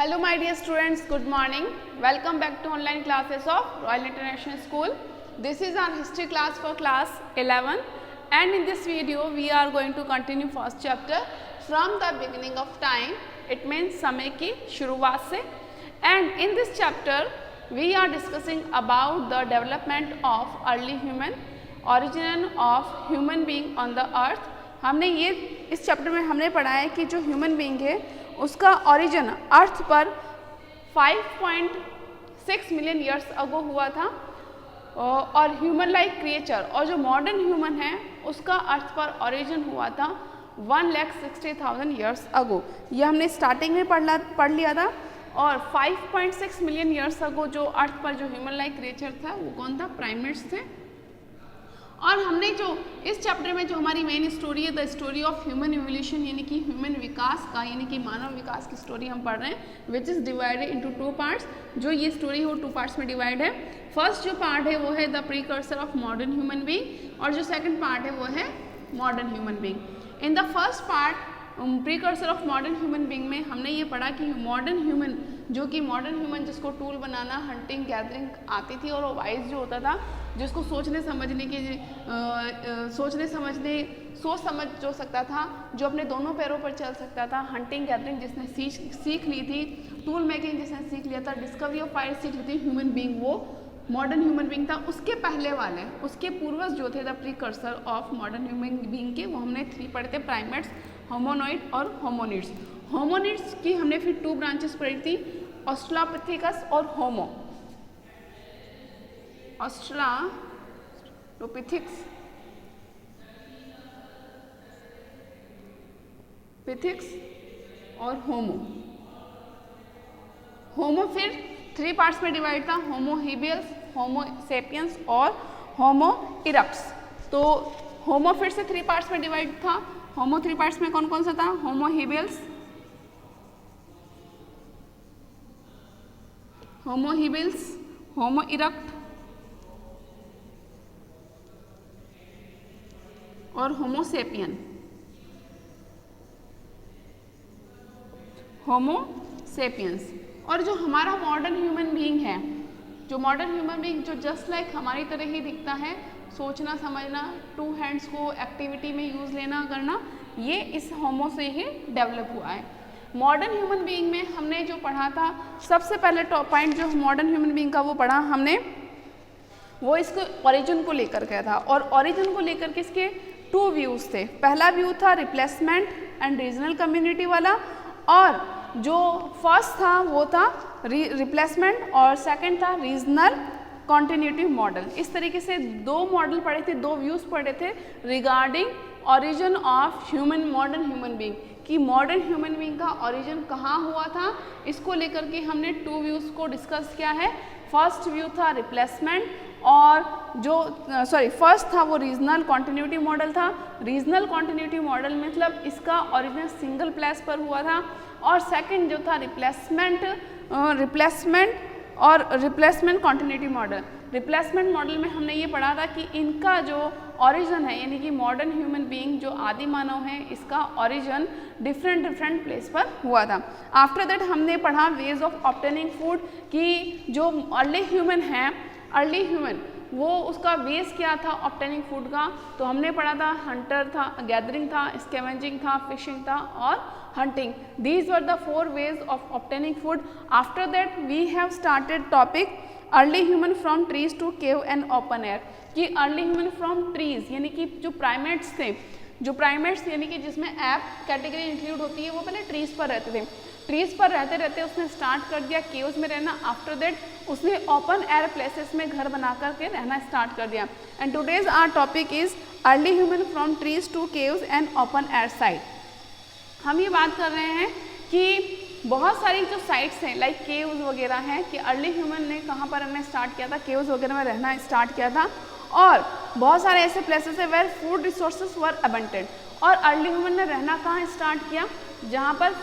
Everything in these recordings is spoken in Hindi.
Hello my dear students, good morning. Welcome back to online classes of Royal International School. This is our history class for class 11 and in this video we are going to continue first chapter from the beginning of time. It means समय की शुरुआत से and in this chapter we are discussing about the development of early human, origin of human being on the earth. हमने ये इस चैप्टर में हमने पढ़ा है कि जो ह्यूमन बीइंग है उसका ओरिजिन अर्थ पर 5.6 मिलियन ईयर्स अगो हुआ था और ह्यूमन लाइक क्रिएचर और जो मॉडर्न ह्यूमन है उसका अर्थ पर ओरिजिन हुआ था 1,60,000 ईयर्स अगो. ये हमने स्टार्टिंग में पढ़ लिया था. और 5.6 मिलियन ईयर्स अगो जो अर्थ पर जो ह्यूमन लाइक क्रिएचर था वो कौन था? प्राइमेट्स थे. और हमने जो इस चैप्टर में जो हमारी मेन स्टोरी है the story of human evolution यानी कि ह्यूमन विकास का यानी कि मानव विकास की स्टोरी हम पढ़ रहे हैं which is divided into 2 parts. जो ये स्टोरी है वो 2 पार्ट्स में डिवाइड है. फर्स्ट जो पार्ट है वो है the precursor of modern human being और जो सेकंड पार्ट है वो है modern human being. In the first part precursor of modern human being में हमने ये पढ़ा कि मॉडर्न ह्यूमन जो कि मॉडर्न ह्यूमन जिसको टूल बनाना हंटिंग गैदरिंग आती थी और वो वाइज जो होता था जिसको सोच समझ जो सकता था, जो अपने दोनों पैरों पर चल सकता था, हंटिंग गैदरिंग जिसने सीख ली थी, टूल मेकिंग जिसने सीख लिया था, डिस्कवरी ऑफ फायर सीख ली थी, ह्यूमन बीइंग वो मॉडर्न ह्यूमन बीइंग था. उसके पहले वाले उसके पूर्वज जो थे the precursor of modern human being के वो हमने 3 पढ़े थे. प्राइमेट्स, होमोनॉइड और होमोनिड्स. होमोनिड्स की हमने फिर 2 ब्रांचेस पढ़ी थी, ऑस्ट्रालोपिथेकस और होमो. ऑस्ट्रालोपिथिक्स और होमो. होमो फिर 3 पार्ट्स में डिवाइड था, होमो हेबियस, होमो सेपियंस और होमो इरप्ट्स. तो होमो फिर से 3 पार्ट्स में डिवाइड था. होमो 3 पार्ट्स में कौन कौन सा था? होमो हेबियस, होमो इरप्ट और होमो सेपियन. होमो सेपियंस. और जो हमारा मॉडर्न ह्यूमन बीइंग है, जो मॉडर्न ह्यूमन बीइंग जो जस्ट लाइक हमारी तरह ही दिखता है, सोचना समझना, 2 हैंड्स को एक्टिविटी में यूज़ लेना करना, ये इस होमो से ही डेवलप हुआ है. मॉडर्न ह्यूमन बीइंग में हमने जो पढ़ा था सबसे पहले टॉप पॉइंट जो मॉडर्न ह्यूमन बीइंग का वो पढ़ा हमने वो इसको ओरिजिन को लेकर गया था. और ओरिजिन को लेकर के इसके 2 व्यूज़ थे. पहला व्यू था रिप्लेसमेंट एंड रीजनल कम्युनिटी वाला और जो फर्स्ट था वो था रिप्लेसमेंट और सेकंड था रीजनल कॉन्टिन्यूटी मॉडल. इस तरीके से 2 मॉडल पढ़े थे, 2 व्यूज़ पढ़े थे regarding origin of human modern human being कि मॉडर्न ह्यूमन बीइंग का ओरिजिन कहाँ हुआ था. इसको लेकर के हमने 2 व्यूज़ को डिस्कस किया है. फर्स्ट व्यू था रिप्लेसमेंट और जो फर्स्ट था वो रीजनल कॉन्टिन्यूटी मॉडल था. रीजनल कॉन्टिन्यूटी मॉडल मतलब इसका ओरिजिन सिंगल प्लेस पर हुआ था. और सेकंड जो था replacement continuity model. Replacement model में हमने ये पढ़ा था कि इनका जो ओरिजिन है यानी कि मॉडर्न ह्यूमन बीइंग जो आदि मानव है इसका ओरिजिन डिफरेंट प्लेस पर हुआ था. आफ्टर दैट हमने पढ़ा वेज ऑफ ऑब्टेनिंग फूड कि जो अर्ली ह्यूमन वो उसका वेज क्या था ऑब्टेनिंग फूड का. तो हमने पढ़ा था हंटर था, गैदरिंग था, स्कैवेंजिंग था, फिशिंग था और hunting. These were the 4 ways of obtaining food. After that we have started topic early human from trees to cave and open air कि early human from trees यानी कि जो प्राइमेट्स थे, जो प्राइमेट्स यानी कि जिसमें एप कैटेगरी इंक्लूड होती है वो पहले ट्रीज पर रहते थे. ट्रीज पर रहते उसने स्टार्ट कर दिया केव्स में रहना. आफ्टर दैट उसने ओपन एयर प्लेसेस में घर बना करके रहना स्टार्ट कर दिया. And today's our topic is early human from trees to caves and open air site. हम ये बात कर रहे हैं कि बहुत सारी जो साइट्स हैं लाइक केव्स वगैरह हैं कि अर्ली ह्यूमन ने कहाँ पर हमने स्टार्ट किया था, केव्स वगैरह में रहना स्टार्ट किया था. और बहुत सारे ऐसे प्लेसेस है where food resources were abundant. और अर्ली ह्यूमन ने रहना कहाँ स्टार्ट किया? जहाँ पर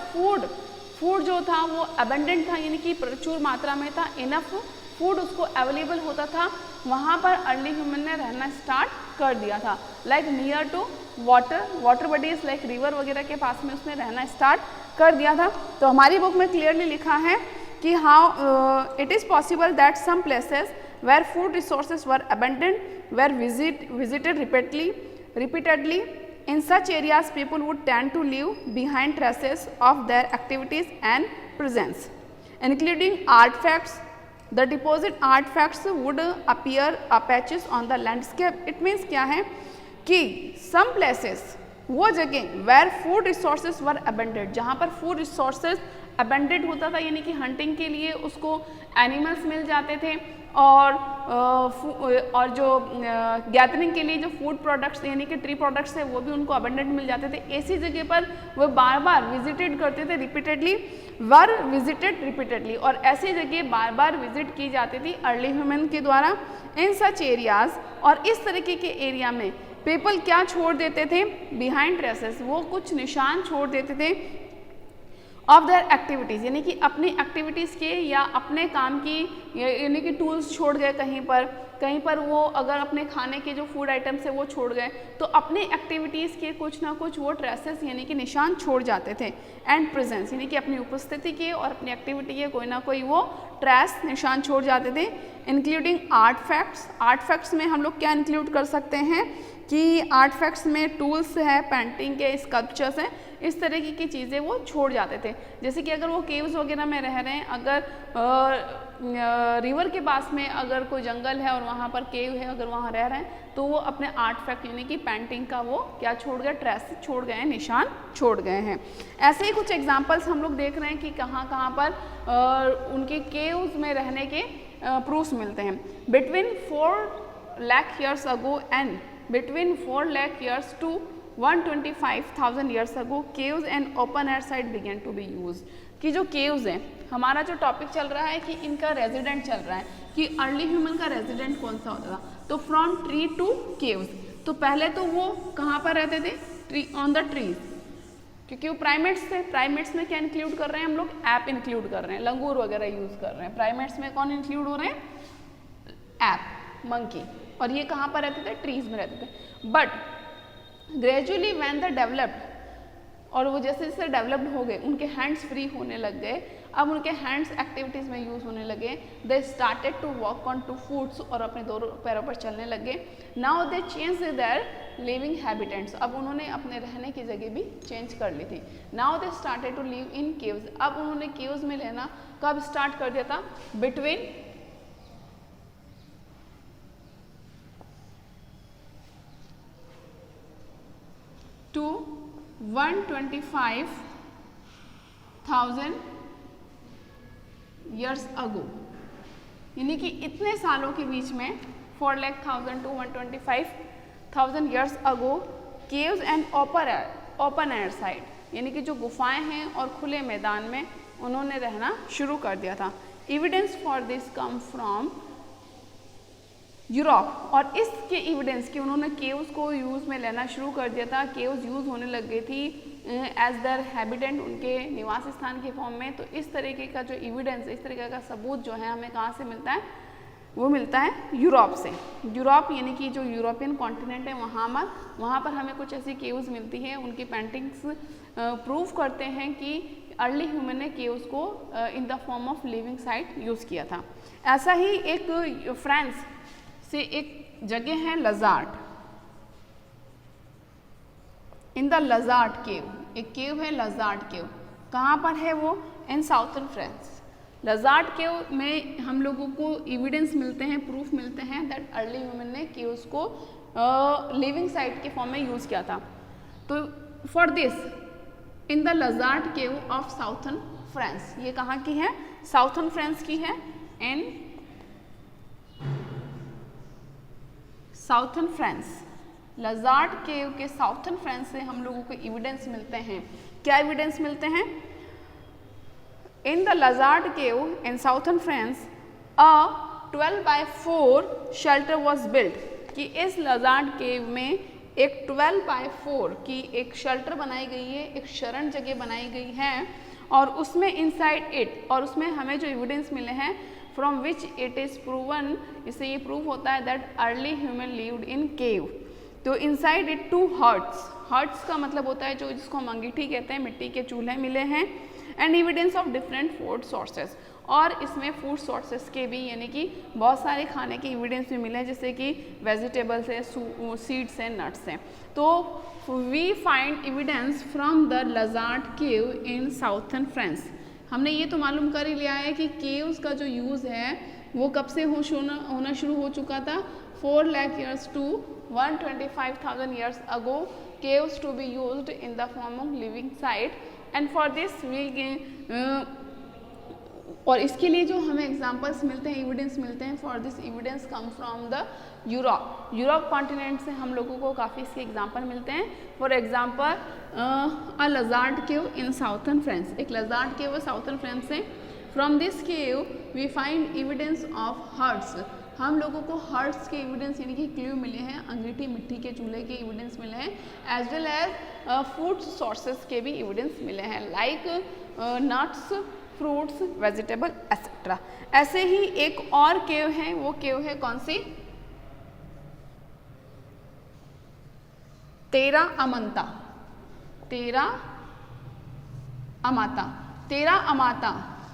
फूड जो था वो अबंडेंट था यानी कि प्रचुर मात्रा में था, इनफ फूड उसको अवेलेबल होता था, वहाँ पर अर्ली ह्यूमन ने रहना स्टार्ट कर दिया था. Like near to water bodies like river वगैरह के पास में उसने रहना स्टार्ट कर दिया था। तो हमारी बुक में क्लियरली लिखा है कि how it is possible that some places where food resources were abundant were visited repeatedly. In such areas, people would tend to leave behind traces of their activities and presence, including artifacts. The deposit artifacts would appear patches on the landscape. It means क्या है कि some places, वो जगह where food resources were abundant, जहाँ पर food resources abundant होता था, यानी कि hunting के लिए उसको animals मिल जाते थे और जो गैदरिंग के लिए जो फूड प्रोडक्ट्स यानी कि ट्री प्रोडक्ट्स है वो भी उनको अबंडेंट मिल जाते थे। ऐसी जगह पर वो बार बार विजिटेड करते थे, रिपीटेडली और ऐसी जगह बार बार विजिट की जाती थी अर्ली ह्यूमन के द्वारा। इन सच एरियाज, और इस तरीके के एरिया में पीपल क्या छोड़ देते थे, बिहाइंड ट्रेसेस, वो कुछ निशान छोड़ देते थे ऑफ देयर एक्टिविटीज़, यानी कि अपनी एक्टिविटीज़ के या अपने काम की, यानी कि टूल्स छोड़ गए कहीं पर वो अगर अपने खाने के जो फूड आइटम्स है वो छोड़ गए तो अपनी एक्टिविटीज़ के कुछ ना कुछ वो ट्रेसेस यानी कि निशान छोड़ जाते थे। एंड प्रेजेंस, यानी कि अपनी उपस्थिति के और अपनी एक्टिविटी के कोई ना कोई वो ट्रेस निशान छोड़ जाते थे। इंक्लूडिंग आर्टफैक्ट्स, आर्टफैक्ट्स में हम लोग क्या इंक्लूड कर सकते हैं कि आर्टफैक्ट्स में टूल्स है, पेंटिंग के स्कल्पचर्स हैं, इस तरीके की चीज़ें वो छोड़ जाते थे। जैसे कि अगर वो केव्स वगैरह में रह रहे हैं, अगर रिवर के पास में अगर कोई जंगल है और वहाँ पर केव है, अगर वहाँ रह रहे हैं तो वो अपने आर्टफैक्ट यानी कि पेंटिंग का वो क्या छोड़ गए, ट्रेस छोड़ गए हैं, निशान छोड़ गए हैं। ऐसे ही कुछ एग्जांपल्स हम लोग देख रहे हैं कि कहाँ कहाँ पर उनके केव्स में रहने के प्रूफ्स मिलते हैं। Between 4 lakh years ago and between 4 lakh years to 125,000 years ago, caves and open air site began to be used। कि जो caves हैं, हमारा जो टॉपिक चल रहा है कि इनका रेजिडेंट चल रहा है कि अर्ली ह्यूमन का रेजिडेंट कौन सा होता था, तो फ्रॉम ट्री टू केव्स। तो पहले तो वो कहाँ पर रहते थे, ट्री ऑन द ट्रीज, क्योंकि वो प्राइमेट्स थे। प्राइमेट्स में क्या इंक्लूड कर रहे हैं हम लोग, ऐप इंक्लूड कर रहे हैं, लंगूर वगैरह यूज कर रहे हैं। प्राइमेट्स में कौन इंक्लूड हो रहे हैं, ऐप, मंकी, और ये कहाँ पर रहते थे, ट्रीज में रहते थे। But gradually when the developed, और वो जैसे जैसे डेवलप्ड हो गए, उनके हैंड्स फ्री होने लग गए, अब उनके हैंड्स एक्टिविटीज़ में यूज़ होने लगे। They started to walk on two foots, और अपने दोनों पैरों पर चलने लगे। Now they change their living habitants, अब उन्होंने अपने रहने की जगह भी चेंज कर ली थी। Now they started to live in caves, अब उन्होंने केव्स में रहना कब स्टार्ट कर दिया था, बिटवीन 125,000 ईयर्स अगो, यानी कि इतने सालों के बीच में 4,00,000 to 125,000 years ago, caves and open air site, यानी कि जो गुफाएं हैं और खुले मैदान में उन्होंने रहना शुरू कर दिया था। Evidence for this come from Europe, और इसके एविडेंस कि उन्होंने केव्स को यूज़ में लेना शुरू कर दिया था, केव्स यूज़ होने लग गई थी एज दर हैबिटेंट, उनके निवास स्थान के फॉर्म में। तो इस तरीके का जो एविडेंस, इस तरीके का सबूत जो है हमें कहाँ से मिलता है, वो मिलता है यूरोप से। यूरोप यानी कि जो यूरोपियन कॉन्टिनेंट है वहाँ पर हमें कुछ ऐसी केव्स मिलती है, उनकी पेंटिंग्स प्रूव करते हैं कि अर्ली ह्यूमन ने केव्स को in the form of living site use किया था। ऐसा ही एक फ्रांस से एक जगह है लजार्ट, इन द लजार्ट केव, एक केव है लजार्ट केव। कहाँ पर है वो, इन साउथर्न फ्रांस। लजार्ट केव में हम लोगों को एविडेंस मिलते हैं, प्रूफ मिलते हैं दैट अर्ली ह्यूमन ने केव्स को लिविंग साइट के फॉर्म में यूज़ किया था। तो for this in the Lazaret cave of southern France, ये कहाँ की है, साउथर्न फ्रांस की है। इन साउथर्न फ्रांस, लजार्ट केव के साउथर्न फ्रांस से हम लोगों को एविडेंस मिलते हैं। क्या एविडेंस मिलते हैं, in the Lazaret cave in southern France a 12x4 shelter was built, कि इस लजार्ट केव में एक 12x4 की एक शेल्टर बनाई गई है, एक शरण जगह बनाई गई है, और उसमें इनसाइड इट, और उसमें हमें जो एविडेंस मिले हैं from which it is proven, इससे ये प्रूव होता है that early human lived in cave, तो इनसाइड इट 2 हर्ट्स, हर्ट्स का मतलब होता है जो जिसको हम अंगीठी कहते हैं, मिट्टी के चूल्हे मिले हैं। And evidence of different food sources, और इसमें फूड सोर्सेस के भी यानी कि बहुत सारे खाने के एविडेंस भी मिले हैं, जैसे कि वेजिटेबल्स है, सीड्स हैं, नट्स हैं। तो we find evidence from the Lazaret cave in southern France. हमने ये तो मालूम कर ही लिया है कि केव्स का जो यूज़ है वो कब से होना शुरू हो चुका था, 4 lakh years to 125,000 years ago caves to be used in the form of living site, and for this we और इसके लिए जो हमें एग्जाम्पल्स मिलते हैं, एविडेंस मिलते हैं, for this evidence come from the Europe continent से हम लोगों को काफ़ी इसके एग्जाम्पल मिलते हैं। For example a Lazaret cave in southern France, एक लजार्ड केव साउथर्न फ्रांस से। From this cave we find evidence of hearths, हम लोगों को हर्ट्स के एविडेंस यानी कि क्लू मिले हैं, अंगीठी मिट्टी के चूल्हे के एविडेंस मिले हैं, as well as food sources के भी एविडेंस मिले हैं, like nuts, fruits, vegetable etcetera. ऐसे ही एक और केव है, वो केव है कौन सी, तेरा अमाता। तेरा अमाता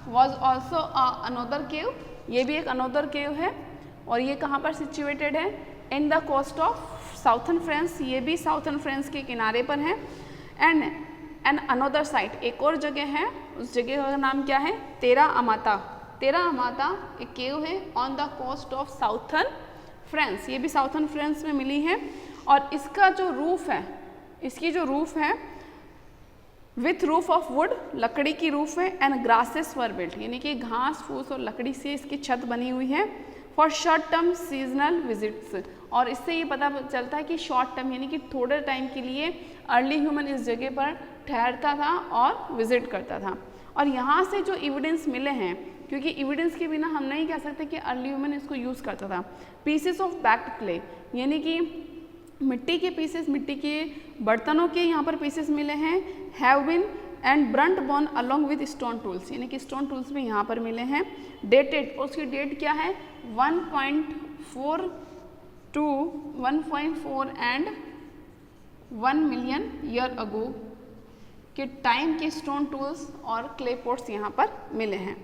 वॉज ऑल्सो अनोदर केव, ये भी एक अनोदर केव है, और ये कहाँ पर सिचुएटेड है, in the coast of southern France, ये भी साउथर्न फ्रांस के किनारे पर है। एंड अनोदर साइट, एक और जगह है, उस जगह का नाम क्या है, तेरा अमाता। तेरा अमाता एक केव है on the coast of southern France, ये भी साउथर्न फ्रांस में मिली है। और इसका जो रूफ है, इसकी जो रूफ है विथ रूफ ऑफ वुड, लकड़ी की रूफ है, एंड ग्रासेस वर बिल्ट, यानी कि घास फूस और लकड़ी से इसकी छत बनी हुई है, for short term seasonal visits. और इससे ये पता चलता है कि शॉर्ट टर्म यानी कि थोड़े टाइम के लिए अर्ली ह्यूमन इस जगह पर ठहरता था और विजिट करता था। और यहाँ से जो एविडेंस मिले हैं, क्योंकि एविडेंस के बिना हम नहीं कह सकते कि अर्ली ह्यूमन इसको यूज़ करता था। पीसेस ऑफ बैक्ड क्ले, यानी कि मिट्टी के पीसेस, मिट्टी के बर्तनों के यहाँ पर पीसेस मिले हैं, have been and burnt bone along with stone tools, यानी कि स्टोन टूल्स भी यहाँ पर मिले हैं। डेटेड, और उसकी डेट क्या है, 1.4 to 1.4 and 1 million year ago के टाइम के स्टोन टूल्स और क्ले पॉट्स यहाँ पर मिले हैं।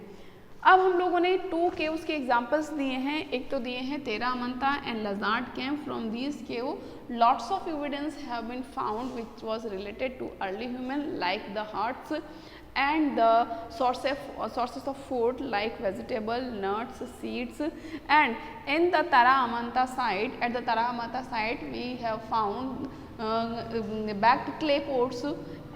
अब हम लोगों ने 2 केव्स के एग्जाम्पल्स दिए हैं, एक तो दिए हैं Terra Amata and Lazaret cave. From these cave lots of evidence have been found which was related to early human, like the hearts and the sources of food like vegetable, nuts, seeds. And in the Tara Amanta site, at the Tara Amanta site we have found backed clay pots,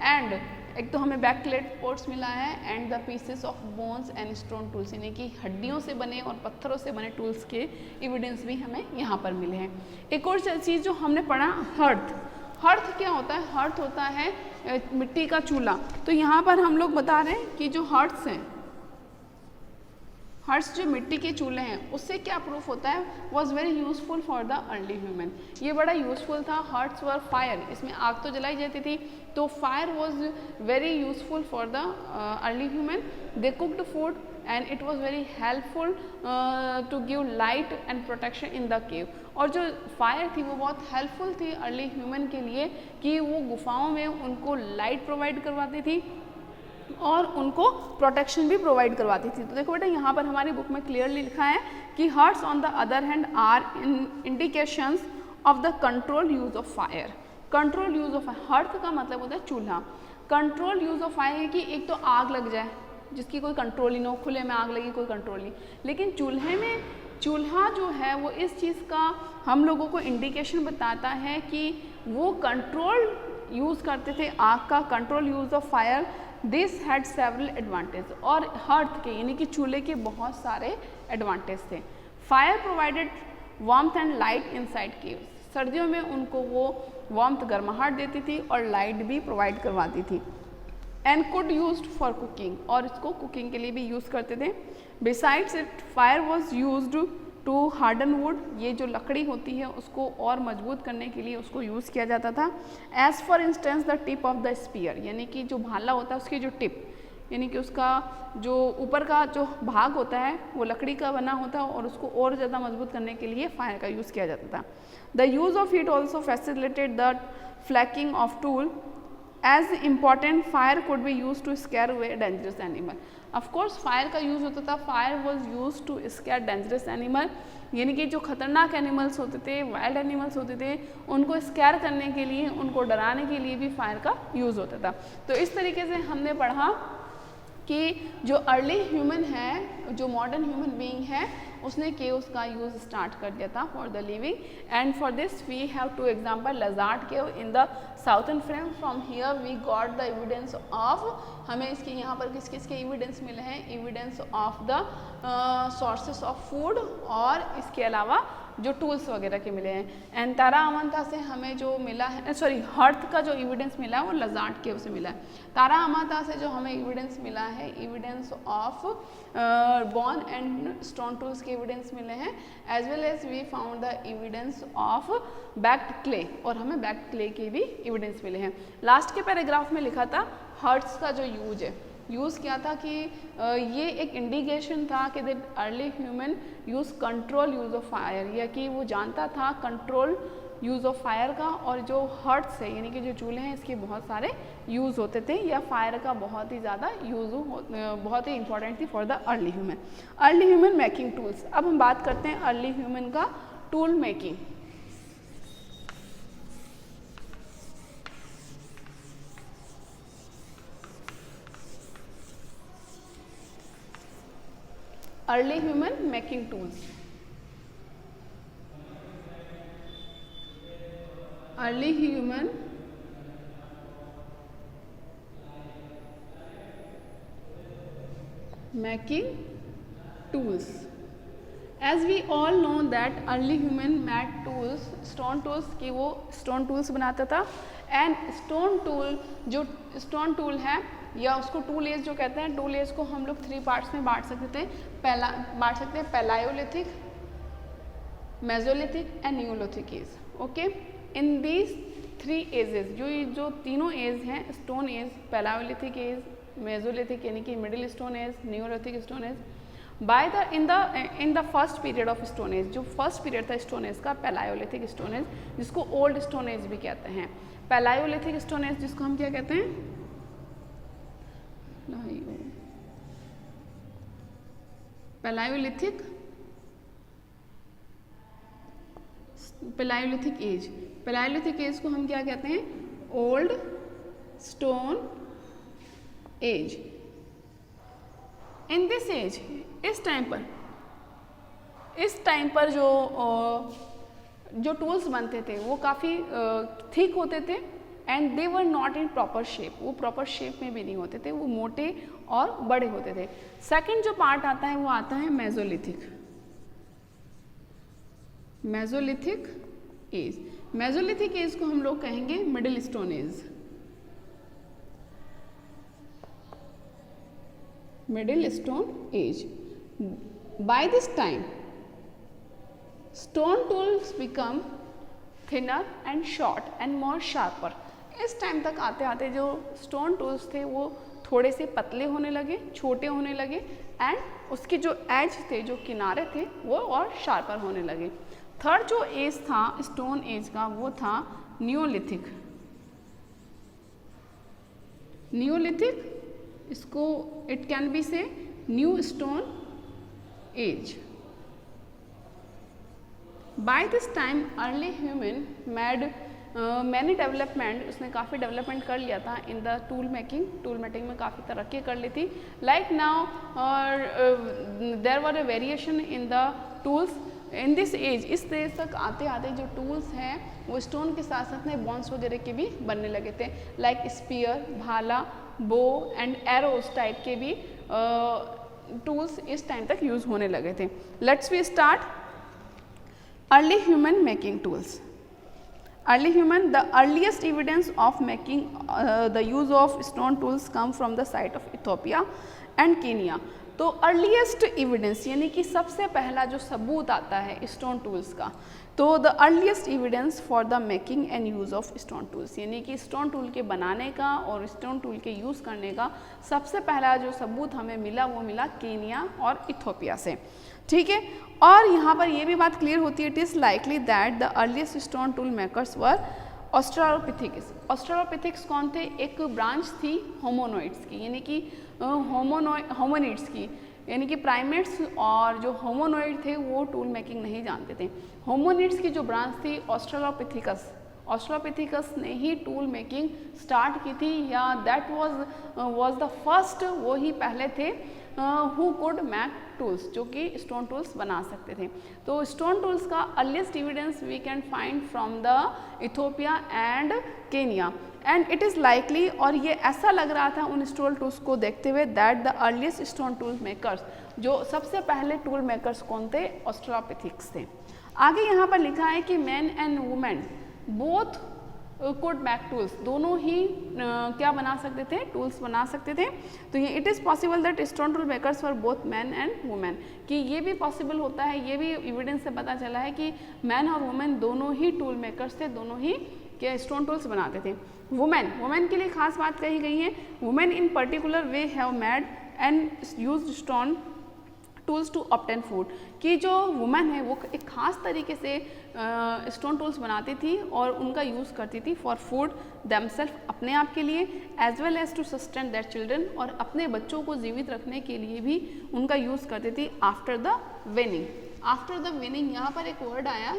and एक तो हमें बैक क्ले पोट्स मिला है, and the pieces of bones and stone tools, यानी कि हड्डियों से बने और पत्थरों से बने टूल्स के एविडेंस भी हमें यहाँ पर मिले हैं। एक और चीज़ जो हमने पढ़ा, हर्थ। हर्थ क्या होता है, हर्थ होता है मिट्टी का चूल्हा। तो यहाँ पर हम लोग बता रहे हैं कि जो हर्ट्स हैं, हर्ट्स जो मिट्टी के चूल्हे हैं, उससे क्या प्रूफ होता है, was very useful for the early human, ये बड़ा यूजफुल था। हर्ट्स वर फायर, इसमें आग तो जलाई जाती थी, तो fire was very useful for the early human. They cooked food and it was very helpful to give light and protection in the cave. और जो फायर थी वो बहुत हेल्पफुल थी अर्ली ह्यूमन के लिए कि वो गुफाओं में उनको लाइट प्रोवाइड करवाती थी और उनको प्रोटेक्शन भी प्रोवाइड करवाती थी। तो देखो बेटा, यहाँ पर हमारी बुक में क्लियरली लिखा है कि hearths on the other hand are indications of the control use of fire. Control use of hearth का मतलब होता है चूल्हा। कंट्रोल यूज ऑफ फायर है कि एक तो आग लग जाए जिसकी कोई कंट्रोल ही ना हो, खुले में आग लगी कोई कंट्रोल नहीं, लेकिन चूल्हे में चूल्हा जो है वो इस चीज़ का हम लोगों को इंडिकेशन बताता है कि वो कंट्रोल यूज़ करते थे आग का, control use of fire. This had several advantage, और हर्थ के यानी कि चूल्हे के बहुत सारे एडवांटेज थे। Fire provided warmth and light inside caves, सर्दियों में उनको वो वार्मथ गर्माहट देती थी और लाइट भी प्रोवाइड करवाती थी। And could used for cooking, और इसको कुकिंग के लिए भी यूज़ करते थे। Besides it fire was used to harden wood, ये जो लकड़ी होती है उसको और मजबूत करने के लिए उसको यूज़ किया जाता था। As for instance the tip of the spear, यानी कि जो भाला होता है उसकी जो टिप, यानी कि उसका जो ऊपर का जो भाग होता है वो लकड़ी का बना होता है और उसको और ज़्यादा मजबूत करने के लिए फायर का यूज़ किया जाता था। The use of heat also facilitate the flaking of tool as important fire could be use to scare away dangerous animal. Of course fire का यूज़ होता था, fire was use to scare dangerous animal, यानी कि जो खतरनाक एनिमल्स होते थे, वाइल्ड एनिमल्स होते थे, उनको स्केयर करने के लिए, उनको डराने के लिए भी फायर का यूज़ होता था। तो इस तरीके से हमने पढ़ा कि जो अर्ली ह्यूमन है, जो मॉडर्न ह्यूमन बीइंग है, उसने केव्स का यूज़ स्टार्ट कर दिया था for the living. And for this we have two example Lazaret cave in the southern France. From here we got the evidence of, हमें इसके यहाँ पर किस किस के एविडेंस मिले हैं, evidence of the sources of food और इसके अलावा जो टूल्स वगैरह के मिले हैं। एंड तारा अमांता से हमें जो मिला है, सॉरी हर्थ का जो एविडेंस मिला है वो लजार्ड केव से मिला है। तारा अमांता से जो हमें एविडेंस मिला है, evidence of bone and stone tools के एविडेंस मिले हैं, as well as we found the evidence of baked clay, और हमें बैक्ड क्ले के भी एविडेंस मिले हैं। लास्ट के पैराग्राफ में लिखा था हर्ट्स का जो यूज है, यूज़ किया था कि ये एक इंडिकेशन था कि that early human use control use of fire, या कि वो जानता था कंट्रोल यूज़ ऑफ फायर का। और जो हर्ट्स है यानी कि जो चूल्हे हैं, इसके बहुत सारे यूज़ होते थे, या फायर का बहुत ही ज़्यादा यूज़ बहुत ही इंपॉर्टेंट थी for the early human. Early human making tools. अब हम बात करते हैं अर्ली ह्यूमन का tool making. Early human making tools. Early human making tools. As we all know that early human made tools, stone tools की वो stone tools बनाता था। and stone tool जो stone tool है या उसको टूल एज जो कहते हैं, टूल एज को हम लोग 3 पार्ट्स में बांट सकते थे। Palaeolithic, mesolithic and neolithic age. Okay, in these 3 ages, जो तीनों एज हैं, stone age, palaeolithic age, mesolithic यानी कि middle stone age, neolithic stone age, by the in the first period of stone age, जो फर्स्ट पीरियड था स्टोन एज का, पैलायोलिथिक स्टोन एज, जिसको ओल्ड स्टोन एज भी कहते हैं। पैलायोलिथिक स्टोन एज जिसको हम क्या कहते हैं, पैलायोलिथिक एज। पैलायोलिथिक एज को हम क्या कहते हैं, old stone age. In this age, इस टाइम पर जो टूल्स बनते थे वो काफ़ी थिक होते थे, and they were not in proper shape, वो प्रॉपर शेप में भी नहीं होते थे, वो मोटे और बड़े होते थे। सेकंड जो पार्ट आता है वो आता है मेसोलिथिक एज। मेसोलिथिक एज को हम लोग कहेंगे middle stone age. Middle stone age. By this time stone tools become thinner and short and more sharper. इस टाइम तक आते आते जो स्टोन टूल्स थे वो थोड़े से पतले होने लगे, छोटे होने लगे, एंड उसके जो एज थे, जो किनारे थे, वो और शार्पर होने लगे। थर्ड जो एज था स्टोन एज का वो था न्यूलिथिक। इसको it can be say new stone age. By this time early human made many development, उसने काफ़ी डेवलपमेंट कर लिया था इन द टूल मेकिंग में काफ़ी तरक्की कर ली थी। Like now there were a variation in the tools in this age. इस एज तक आते आते जो टूल्स हैं वो स्टोन के साथ साथ में बॉन्स वगैरह के भी बनने लगे थे, लाइक स्पीयर, भाला, बो एंड एरोज टाइप के भी टूल्स इस टाइम तक यूज़ होने लगे थे। Let's we start early human making tools. Early human, the earliest evidence of making the use of stone tools come from the site of Ethiopia and Kenya. तो अर्लीस्ट एविडेंस यानी कि सबसे पहला जो सबूत आता है स्टोन टूल्स का तो the earliest evidence for the making and use of stone tools, यानी कि स्टोन टूल के बनाने का और स्टोन टूल के यूज़ करने का सबसे पहला जो सबूत हमें मिला वो मिला केनिया और इथियोपिया से, ठीक है। और यहाँ पर ये भी बात क्लियर होती है, it is likely that the earliest stone tool makers were australopithecus. Australopithecus कौन थे? एक ब्रांच थी होमोनोइड्स की, यानी कि होमोनिड्स की, यानी कि प्राइमेट्स और जो होमोनोइड थे वो टूल मेकिंग नहीं जानते थे। होमोनिड्स की जो ब्रांच थी ऑस्ट्रालोपिथिकस, ऑस्ट्रालोपिथिकस ने ही टूल मेकिंग स्टार्ट की थी, या दैट वाज द फर्स्ट, वो ही पहले थे हु कुड मैक टूल्स, जो कि स्टोन टूल्स बना सकते थे। तो स्टोन टूल्स का earliest evidence we can find from the Ethiopia and Kenya, and it is likely, और ये ऐसा लग रहा था उन स्टोन टूल्स को देखते हुए, that the earliest stone tool makers, जो सबसे पहले टूल मेकर्स कौन थे? ऑस्ट्रालोपिथिक्स थे। आगे यहाँ पर लिखा है कि man and women both could make tools, दोनों ही क्या बना सकते थे? टूल्स बना सकते थे। तो ये it is possible that stone tool makers for both man and women, कि ये भी पॉसिबल होता है, ये भी एविडेंस से पता चला है कि मैन और वुमेन दोनों ही टूल मेकर्स थे, दोनों ही क्या स्टोन टूल्स बनाते थे। वुमेन के लिए खास बात कही गई है, women in particular they have made and used stone tools to obtain food, कि जो वुमेन है वो एक ख़ास तरीके से स्टोन टूल्स बनाती थी और उनका यूज़ करती थी फॉर फूड देमसेल्फ, अपने आप के लिए, as well as to sustain their children, और अपने बच्चों को जीवित रखने के लिए भी उनका यूज़ करती थी after the weaning. After the weaning, यहाँ पर एक वर्ड आया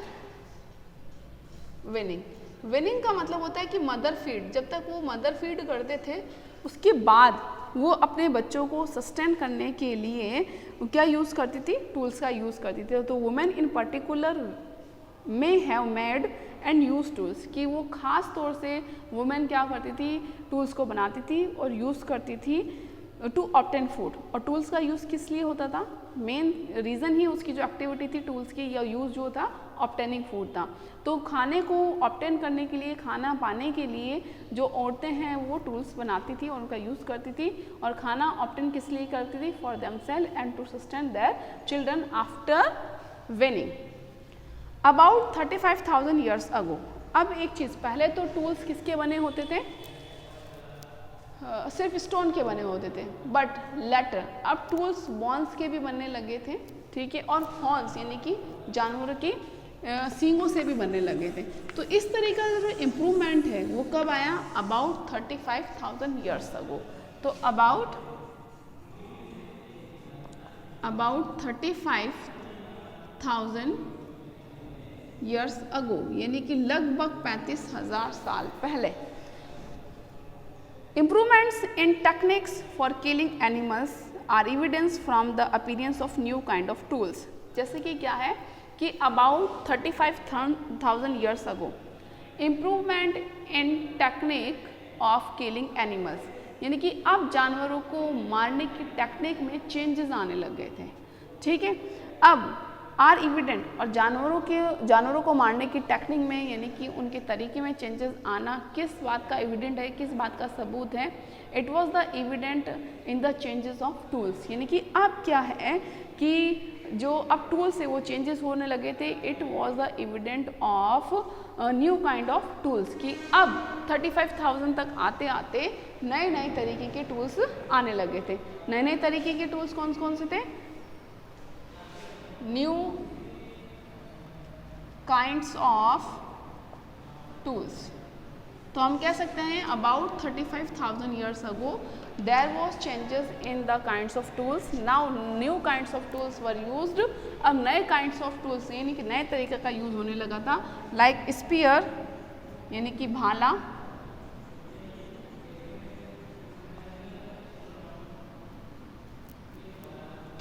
वेनिंग। वेनिंग का मतलब होता है कि मदर फीड, जब तक वो मदर फीड करते थे उसके बाद वो अपने बच्चों को सस्टेन करने के लिए क्या यूज़ करती थी? टूल्स का यूज़ करती थी। तो women in particular may have made and use tools, कि वो ख़ास तौर से वुमेन क्या करती थी? टूल्स को बनाती थी और यूज़ करती थी टू ऑब्टेन फूड। और टूल्स का यूज़ किस लिए होता था? मेन रीज़न ही उसकी जो एक्टिविटी थी टूल्स की या यूज़ जो था ऑब्टेनिंग फूड था। तो खाने को ऑब्टेन करने के लिए, खाना पाने के लिए जो औरतें हैं वो टूल्स बनाती थी और उनका यूज़ करती थी, और खाना ऑब्टेन किस लिए करती थी? For themself and to sustain their children after weaning. About 35,000 years ago. अब एक चीज़, पहले तो टूल्स किसके बने होते थे? सिर्फ स्टोन के बने होते थे, बट लेटर अब टूल्स बोन्स के भी बनने लगे थे, ठीक है, और हॉर्न्स यानी कि जानवरों की सींगों से भी बनने लगे थे। तो इस तरीके का जो इम्प्रूवमेंट है वो कब आया? अबाउट 35,000 ईयर्स अगो। तो अबाउट 35,000 ईयर्स अगो, यानी कि लगभग 35,000 साल पहले। Improvements in techniques for killing animals are evidence from the appearance of new kind of tools। जैसे कि क्या है कि about 35,000 years ago improvement in technique of killing animals, यानी कि अब जानवरों को मारने की टेक्निक में चेंजेस आने लग गए थे, ठीक है। अब आर इविडेंट, और जानवरों को मारने की टेक्निक में यानी कि उनके तरीके में चेंजेस आना किस बात का एविडेंट है, किस बात का सबूत है? It was the evident in the changes of tools, यानी कि अब क्या है कि जो अब टूल से वो चेंजेस होने लगे थे, it was the evident of new kind of tools, कि अब 35,000 तक आते आते नए नए तरीके के टूल्स आने लगे थे। नए नए तरीके के टूल्स कौन कौन से थे? New kinds of tools. तो हम कह सकते हैं about 35,000 years ago there was changes in the kinds of tools, now new kinds of tools were used. अब नए काइंड्स ऑफ टूल्स यानी कि नए तरीके का यूज होने लगा था, लाइक स्पीयर यानी कि भाला,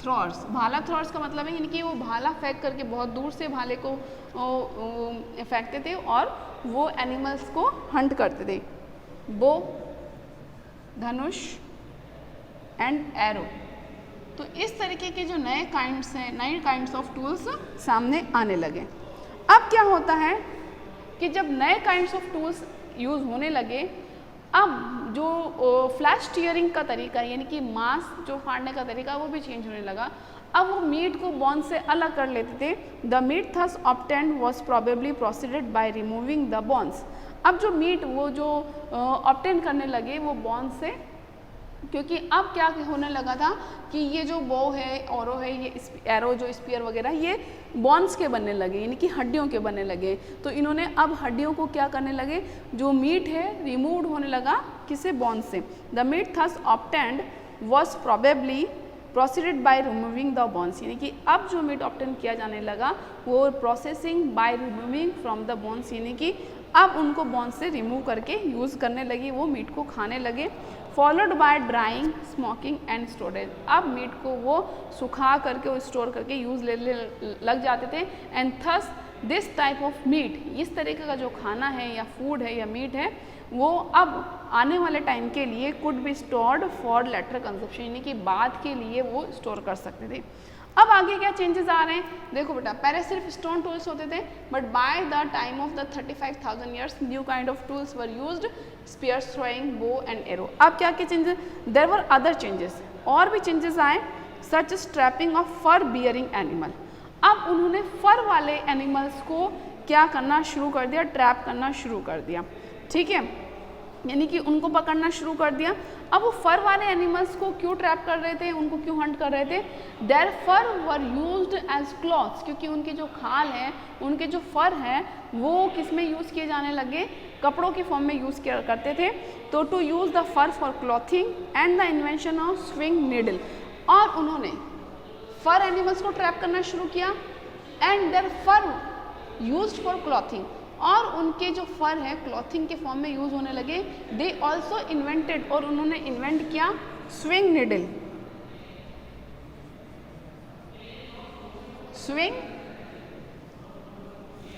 थ्रॉर्स। भाला थ्रॉर्स का मतलब है यानी कि वो भाला फेंक करके बहुत दूर से भाले को फेंकते थे और वो एनिमल्स को हंट करते थे। बो, धनुष एंड एरो। तो इस तरीके के जो नए काइंड्स हैं, नए काइंड्स ऑफ टूल्स सामने आने लगे। अब क्या होता है कि जब नए काइंड्स ऑफ टूल्स यूज़ होने लगे, अब जो फ्लैश टीयरिंग का तरीका है, यानी कि मांस जो फाड़ने का तरीका वो भी चेंज होने लगा। अब वो मीट को बोन से अलग कर लेते थे। The meat thus obtained was probably proceeded by removing the bones. अब जो मीट वो जो ऑब्टेन करने लगे वो बोन से, क्योंकि अब क्या होने लगा था कि ये जो बो है, औरो है, ये एरो जो स्पीयर वगैरह ये बॉन्स के बनने लगे, यानी कि हड्डियों के बनने लगे। तो इन्होंने अब हड्डियों को क्या करने लगे, जो मीट है रिमूव्ड होने लगा किसे, बॉन्स से। The meat thus obtained was probably proceeded by removing the bones, यानी कि अब जो मीट ऑब्टेन किया जाने लगा वो processing by removing from the bones, यानी कि अब उनको बोन से रिमूव करके यूज़ करने लगी, वो मीट को खाने लगे। Followed by drawing, smoking and storage. अब मीट को वो सुखा करके और स्टोर करके यूज़ ले लग जाते थे। And thus this type of meat, इस तरीके का जो खाना है या फूड है या मीट है वो अब आने वाले टाइम के लिए could be stored for later consumption, यानी कि बाद के लिए वो स्टोर कर सकते थे। अब आगे क्या चेंजेस आ रहे हैं, देखो बेटा, पहले सिर्फ स्टोन टूल्स होते थे, but by the time of the 35,000 years new kind of tools were used, spear, throwing, bow and arrow. अब क्या क्या changes, there were other changes, और भी चेंजेस आए, such trapping of fur bearing animal. अब उन्होंने फर वाले एनिमल्स को क्या करना शुरू कर दिया, ट्रैप करना शुरू कर दिया, ठीक है, यानी कि उनको पकड़ना शुरू कर दिया। अब वो फर वाले एनिमल्स को क्यों ट्रैप कर रहे थे, उनको क्यों हंट कर रहे थे, their fur were used as clothes, क्योंकि उनकी जो खाल है, उनके जो फर है वो किस में यूज़ किए जाने लगे, कपड़ों की फॉर्म में यूज़ किया करते थे। तो to use the fur for clothing and the invention of swing needle, और उन्होंने फर एनिमल्स को ट्रैप करना शुरू किया and their fur used for clothing, और उनके जो फर है क्लॉथिंग के फॉर्म में यूज होने लगे। दे ऑल्सो इन्वेंटेड, और उन्होंने इन्वेंट किया swing needle. Swing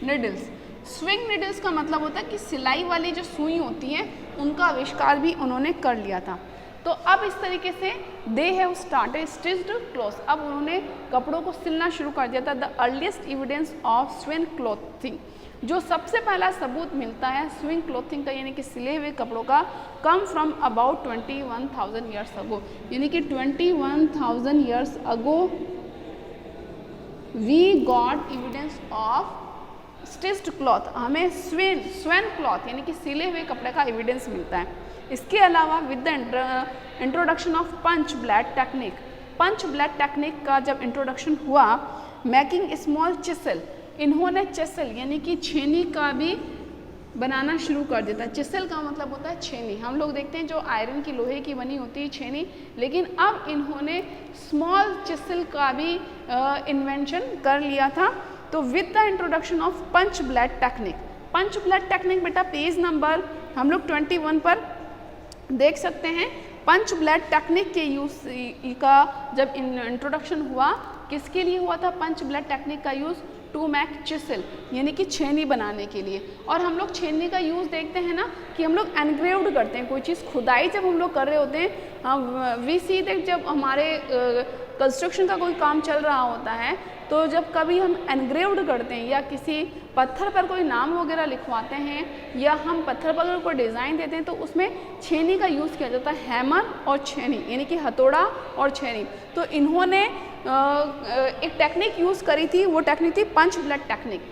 needles, swing needles का मतलब होता है कि सिलाई वाली जो सुई होती है उनका आविष्कार भी उन्होंने कर लिया था। तो अब इस तरीके से they have started stitched clothes, अब उन्होंने कपड़ों को सिलना शुरू कर दिया था। The earliest evidence of swing clothing, जो सबसे पहला सबूत मिलता है स्विंग क्लॉथिंग का, यानी कि सिले हुए कपड़ों का, come from about 21,000 years ago, यानी कि 21,000 years ago we got evidence of stitched cloth. हमें स्वेन क्लॉथ यानी कि सिले हुए कपड़े का एविडेंस मिलता है। इसके अलावा with the introduction of punch blade technique, punch blade technique का जब इंट्रोडक्शन हुआ, मेकिंग स्मॉल चिसल, इन्होंने चिसल यानी कि छेनी का भी बनाना शुरू कर देता है। चिसल का मतलब होता है छेनी, हम लोग देखते हैं जो आयरन की, लोहे की बनी होती है छेनी, लेकिन अब इन्होंने स्मॉल चिसल का भी इन्वेंशन कर लिया था। तो with the introduction of punch blade technique, punch blade technique बेटा पेज नंबर हम लोग 21 पर देख सकते हैं। पंच ब्लेड टेक्निक के यूज का जब इंट्रोडक्शन हुआ, किसके लिए हुआ था पंच ब्लेड टेक्निक का यूज़, टू मेक चिसल यानी कि छेनी बनाने के लिए। और हम लोग छेनी का यूज़ देखते हैं ना कि हम लोग एनग्रेव्ड करते हैं कोई चीज़, खुदाई जब हम लोग कर रहे होते हैं, वी सी दैट जब हमारे कंस्ट्रक्शन का कोई काम चल रहा होता है, तो जब कभी हम एनग्रेव्ड करते हैं या किसी पत्थर पर कोई नाम वगैरह लिखवाते हैं या हम पत्थर पर कोई डिज़ाइन देते हैं, तो उसमें छेनी का यूज़ किया जाता है, हैमर और छेनी यानी कि हथौड़ा और छेनी। तो इन्होंने एक टेक्निक यूज़ करी थी, वो टेक्निक थी punch blade technique.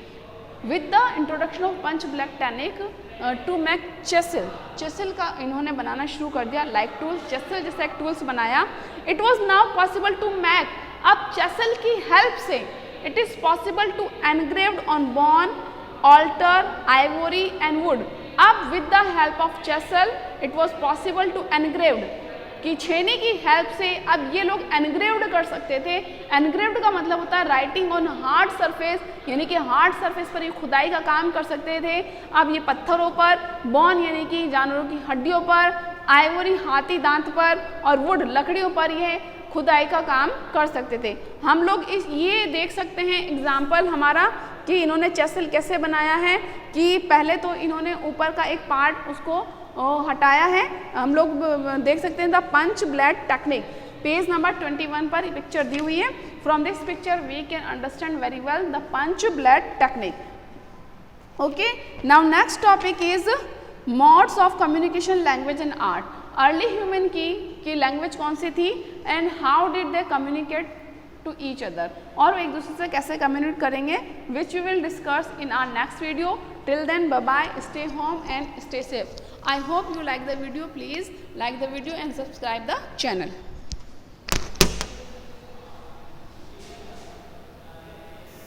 With the introduction of punch blade technique to make chisel, chisel का इन्होंने बनाना शुरू कर दिया, लाइक टूल्स, चेसल जैसा एक टूल्स बनाया। It was now possible to make, अब चेसल की हेल्प से it is possible to engraved on bone, antler, ivory and wood. अब with the help of chisel it was possible to engraved, कि छेनी की हेल्प से अब ये लोग एनग्रेव्ड कर सकते थे। एनग्रेव्ड का मतलब होता है राइटिंग ऑन हार्ड सरफेस, यानी कि हार्ड सरफेस पर ये खुदाई का काम कर सकते थे। अब ये पत्थरों पर, बोन यानी कि जानवरों की हड्डियों पर, आइवरी हाथी दांत पर, और वुड लकड़ियों पर ये खुदाई का काम कर सकते थे। हम लोग ये देख सकते हैं एग्जाम्पल हमारा कि इन्होंने चेसल कैसे बनाया है, कि पहले तो इन्होंने ऊपर का एक पार्ट उसको हटाया है, हम लोग देख सकते हैं the punch blade technique, page number 21 पर पिक्चर दी हुई है। From this picture we can understand very well the punch blade technique. Okay, now next topic is modes of communication language and art, early human की लैंग्वेज कौन सी थी and how did they communicate to each other, और वो एक दूसरे से कैसे कम्युनिकेट करेंगे, which we will discuss in our next video. Till then bye bye, stay home and stay safe. I hope you like the video. Please like the video and subscribe the channel.